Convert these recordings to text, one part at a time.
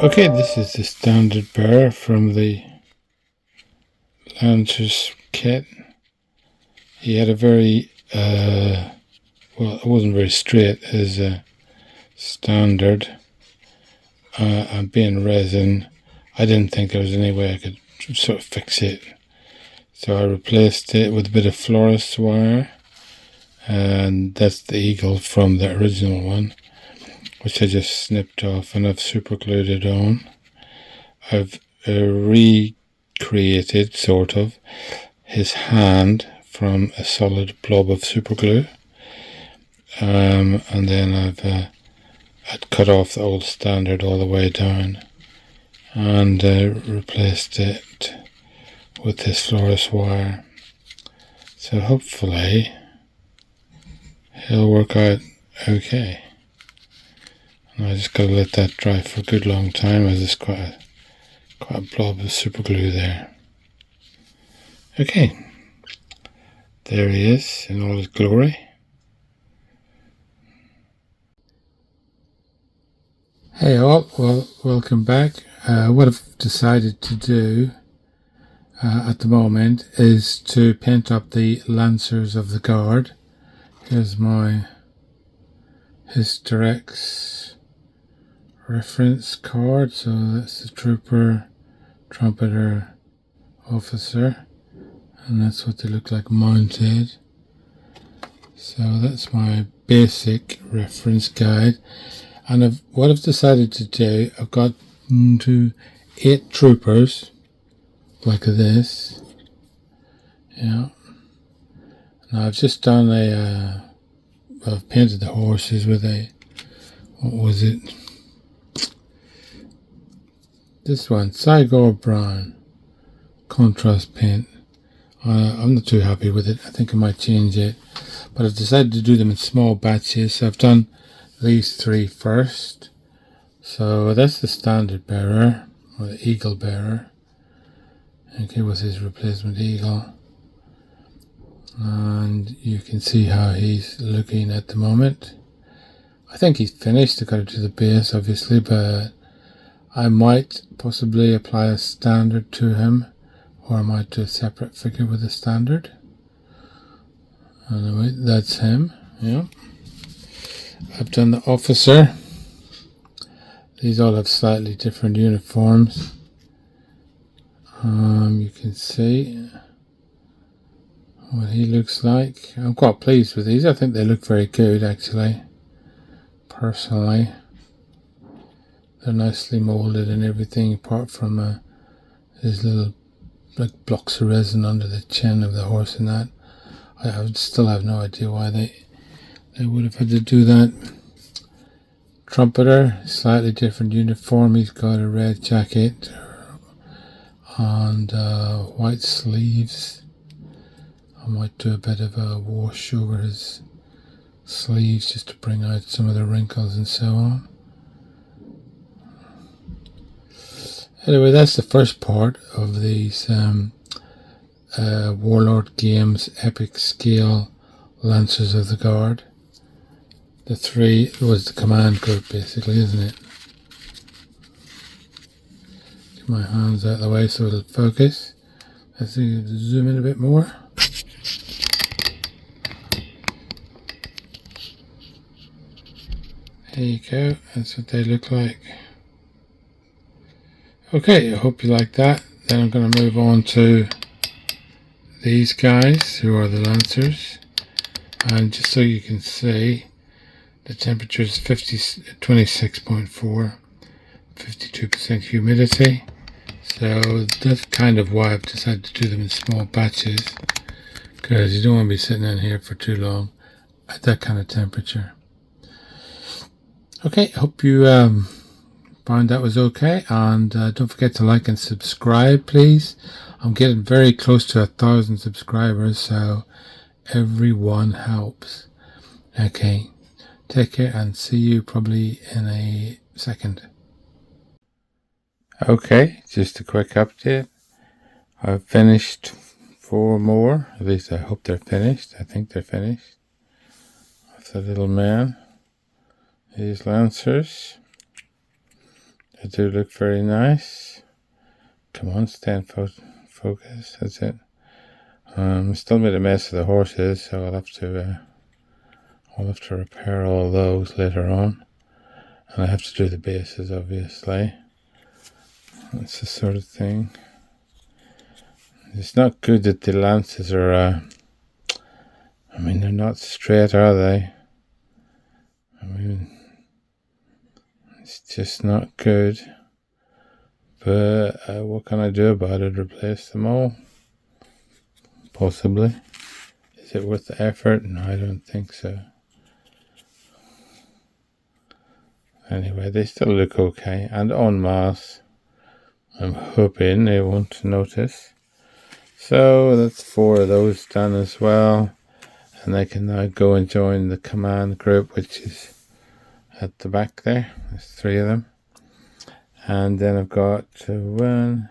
Okay, this is the standard bearer from the Lancers kit. He had a very, well, it wasn't very straight as a standard. And being resin, I didn't think there was any way I could sort of fix it. So I replaced it with a bit of florist wire. And that's the eagle from the original one, which I just snipped off and I've super glued it on. I've recreated, sort of, his hand from a solid blob of super glue. And then I'd cut off the old standard all the way down and replaced it with this florist wire. So hopefully he'll work out okay. And I just gotta let that dry for a good long time, as there's quite a blob of super glue there. Okay, there he is in all his glory. Hey all, well, welcome back. What I've decided to do at the moment is to paint up the Lancers of the Guard. Here's my Hysterex reference card. So that's the trooper, trumpeter, officer, and that's what they look like mounted. So that's my basic reference guide. And what I've decided to do, I've got 8 troopers like this. Yeah. Now I've just done I've painted the horses with what was it? This one, Cygor Brown contrast paint. I'm not too happy with it. I think I might change it. But I've decided to do them in small batches. So I've done these 3 first. So that's the standard bearer, or the eagle bearer. Okay, with his replacement eagle. And you can see how he's looking at the moment. I think he's finished. I got it to the base, obviously, but I might possibly apply a standard to him, or I might do a separate figure with a standard. Anyway, that's him. Yeah. I've done the officer. These all have slightly different uniforms. You can see what he looks like. I'm quite pleased with these. I think they look very good, actually. Personally, they're nicely molded and everything, apart from these little like blocks of resin under the chin of the horse and that. I still have no idea why they would have had to do that. Trumpeter, slightly different uniform. He's got a red jacket and white sleeves. I might do a bit of a wash over his sleeves just to bring out some of the wrinkles and so on. Anyway, that's the first part of these Warlord Games epic scale Lancers of the Guard. The 3 was the command group, basically, isn't it? Get my hands out of the way so it'll focus. Let's see, zoom in a bit more. There you go, that's what they look like. Okay, I hope you like that. Then I'm going to move on to these guys, who are the Lancers. And just so you can see, the temperature is 26.4, 52% humidity. So that's kind of why I've decided to do them in small batches, because you don't want to be sitting in here for too long at that kind of temperature. Okay, hope you found that was okay, and don't forget to like and subscribe, please. I'm getting very close to 1,000 subscribers, so everyone helps. Okay, take care and see you probably in a second. Okay, just a quick update. I've finished 4 more, at least I hope they're finished. I think they're finished. That's a little man. These Lancers. They do look very nice. Come on, stay in focus. That's it. Still made a mess of the horses, so I'll have to repair all those later on, and I have to do the bases, obviously. That's the sort of thing. It's not good that the lances are. I mean, they're not straight, are they? I mean, it's just not good. But what can I do about it? Replace them all? Possibly. Is it worth the effort? No, I don't think so. Anyway, they still look okay. And en masse, I'm hoping they won't notice. So that's 4 of those done as well. And I can now go and join the command group, which is at the back there. There's 3 of them. And then I've got 1,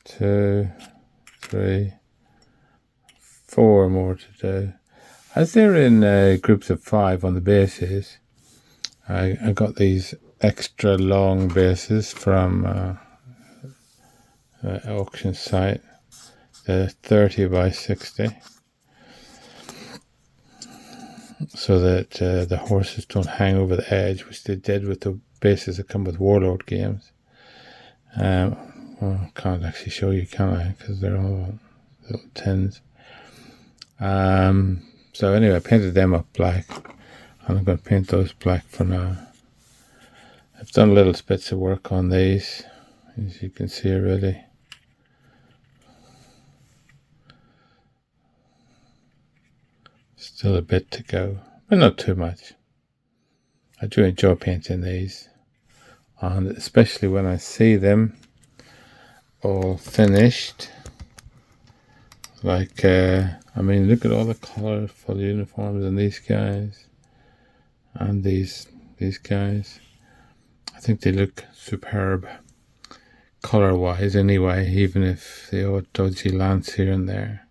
2, 3, 4 more to do. As they're in groups of 5 on the bases, I got these extra long bases from auction site, the 30 by 60, so that the horses don't hang over the edge, which they did with the bases that come with Warlord games. Well, I can't actually show you, can I? Because they're all little tins. So anyway, I painted them up black, and I'm going to paint those black for now. I've done little bits of work on these, as you can see already. Still a bit to go, but not too much. I do enjoy painting these, and especially when I see them all finished. Like, I mean, look at all the colourful uniforms in these guys, and these guys. I think they look superb, colour-wise anyway, even if the odd dodgy lance here and there.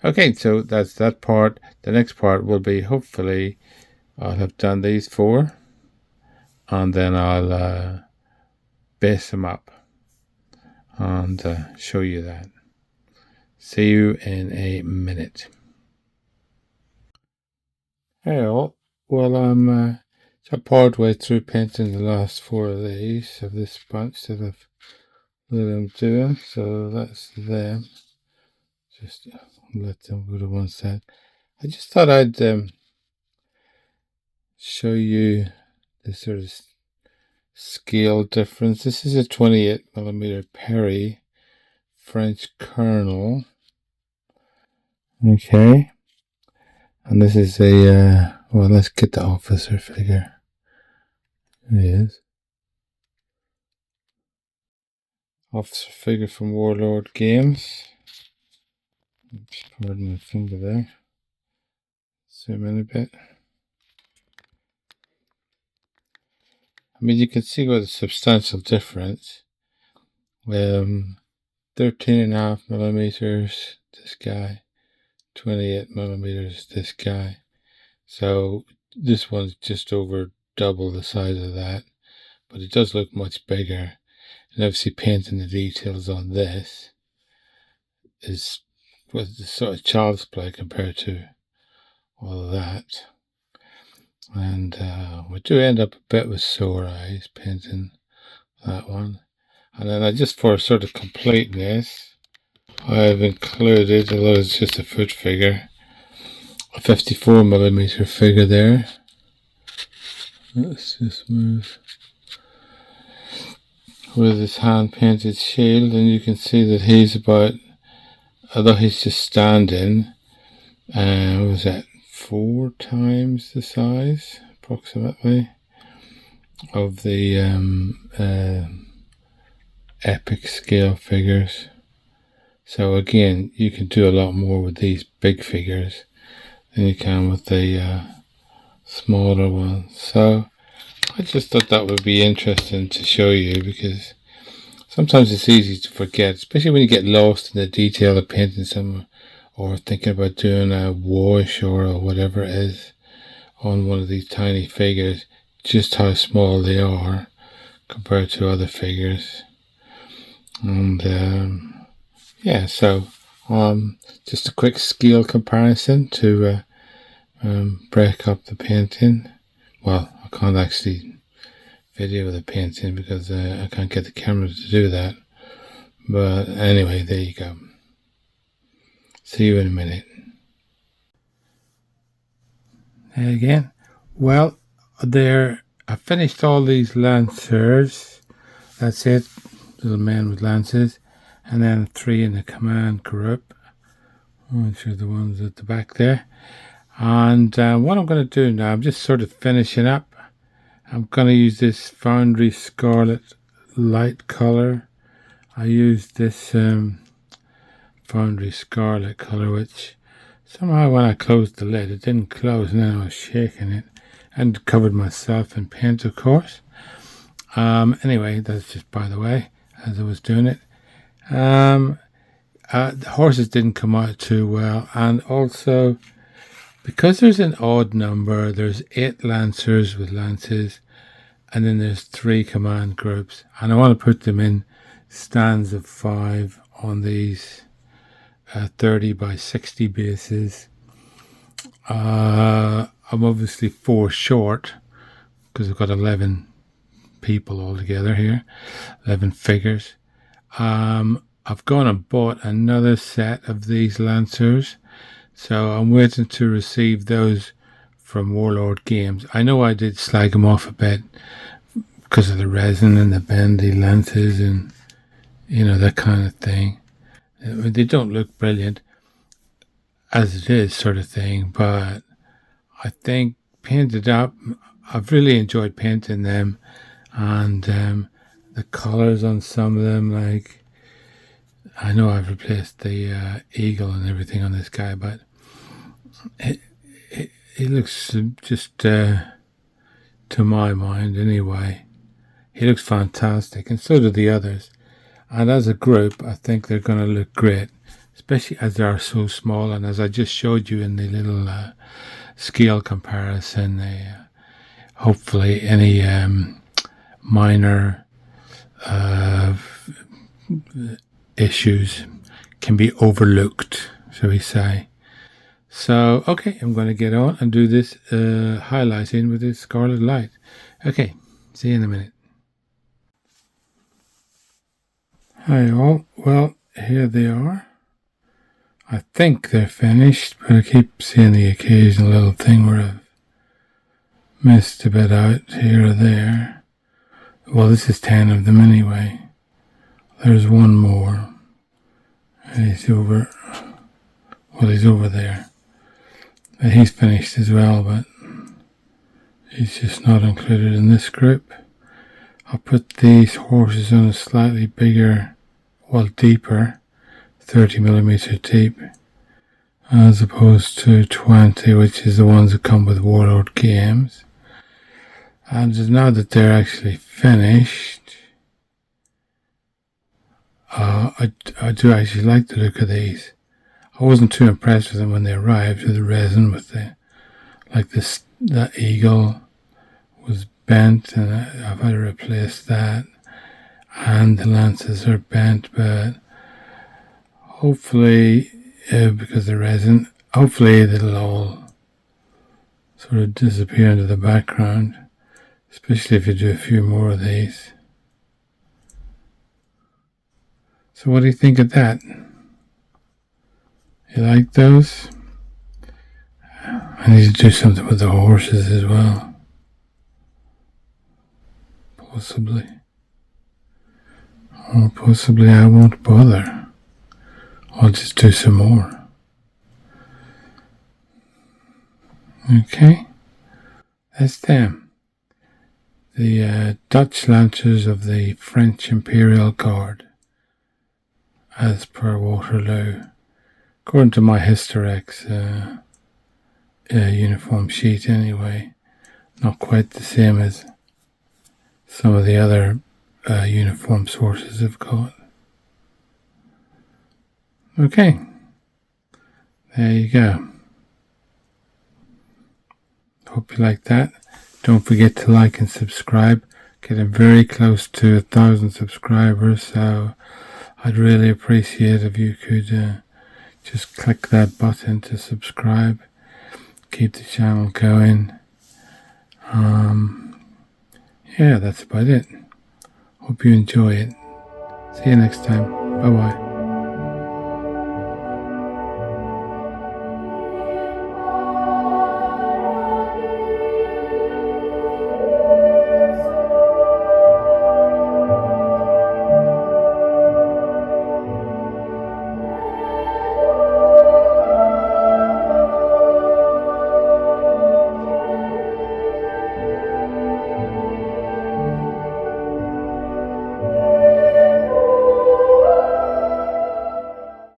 Okay, so that's that part. The next part will be, hopefully, I'll have done these 4, and then I'll base them up and show you that. See you in a minute. Hey all, well I'm part way through painting the last 4 of these, of this bunch that I've let them doing, so that's them. Just let them go to one side. I just thought I'd show you the sort of scale difference. This is a 28mm Perry French Colonel. Okay. And this is a, well, let's get the officer figure. There he is. Officer figure from Warlord Games. Oops, pardon my finger there. Zoom in a bit. I mean, you can see what a substantial difference. 13.5mm this guy, 28mm this guy. So this one's just over double the size of that, but it does look much bigger. And obviously painting the details on this is with the sort of child's play compared to all of that. And we do end up a bit with sore eyes painting that one. And then I just, for sort of completeness, I've included, although it's just a foot figure, a 54mm figure there. Let's just move with his hand painted shield, and you can see that he's about, although he's just standing, what was that, 4 times the size approximately of the epic scale figures. So again, you can do a lot more with these big figures than you can with the smaller ones. So I just thought that would be interesting to show you, because sometimes it's easy to forget, especially when you get lost in the detail of painting some, or thinking about doing a wash or whatever it is on one of these tiny figures, just how small they are compared to other figures. And yeah, so just a quick scale comparison to break up the painting. Well, I can't actually video the painting because I can't get the camera to do that. But anyway, there you go. See you in a minute. There again. Well, there I finished all these lancers. That's it. Little men with lances. And then 3 in the command group, which are the ones at the back there. And what I'm going to do now, I'm just sort of finishing up. I'm going to use this Foundry Scarlet light color. I used this Foundry Scarlet color, which somehow when I closed the lid, it didn't close, and then I was shaking it and covered myself in paint, of course. Anyway, that's just by the way, as I was doing it. The horses didn't come out too well, and also because there's an odd number, there's 8 lancers with lances, and then there's 3 command groups, and I want to put them in stands of 5 on these 30 by 60 bases. I'm obviously 4 short because I've got 11 people altogether here, 11 figures. I've gone and bought another set of these lancers, so I'm waiting to receive those from Warlord Games. I know I did slag them off a bit because of the resin and the bendy lenses and that kind of thing. They don't look brilliant as it is, sort of thing, but I think painted up, I've really enjoyed painting them, and the colors on some of them, like I know I've replaced the eagle and everything on this guy, but it looks just to my mind anyway, he looks fantastic, and so do the others. And as a group, I think they're going to look great, especially as they are so small. And as I just showed you in the little scale comparison, hopefully any minor issues can be overlooked, shall we say. So, okay, I'm going to get on and do this highlighting with this scarlet light. Okay, see you in a minute. Hi all, well, here they are. I think they're finished, but I keep seeing the occasional little thing where I've missed a bit out here or there. Well, this is 10 of them anyway. There's one more. He's over there. And he's finished as well, but he's just not included in this group. I'll put these horses on a slightly bigger, deeper 30mm deep, as opposed to 20, which is the ones that come with Warlord Games. And now that they're actually finished, I do actually like the look of these. I wasn't too impressed with them when they arrived, with the resin, with that eagle was bent, and I've had to replace that, and the lances are bent, but hopefully, because the resin, hopefully they'll all sort of disappear into the background, especially if you do a few more of these. So what do you think of that? You like those? I need to do something with the horses as well. Possibly. Or possibly I won't bother. I'll just do some more. Okay. That's them. The Dutch Lancers of the French Imperial Guard, as per Waterloo. According to my Hysterex uniform sheet anyway. Not quite the same as some of the other uniform sources have got. Okay, there you go. Hope you like that. Don't forget to like and subscribe. getting very close to 1,000 subscribers, so I'd really appreciate if you could just click that button to subscribe, keep the channel going. Yeah, that's about it. Hope you enjoy it. See you next time. Bye bye.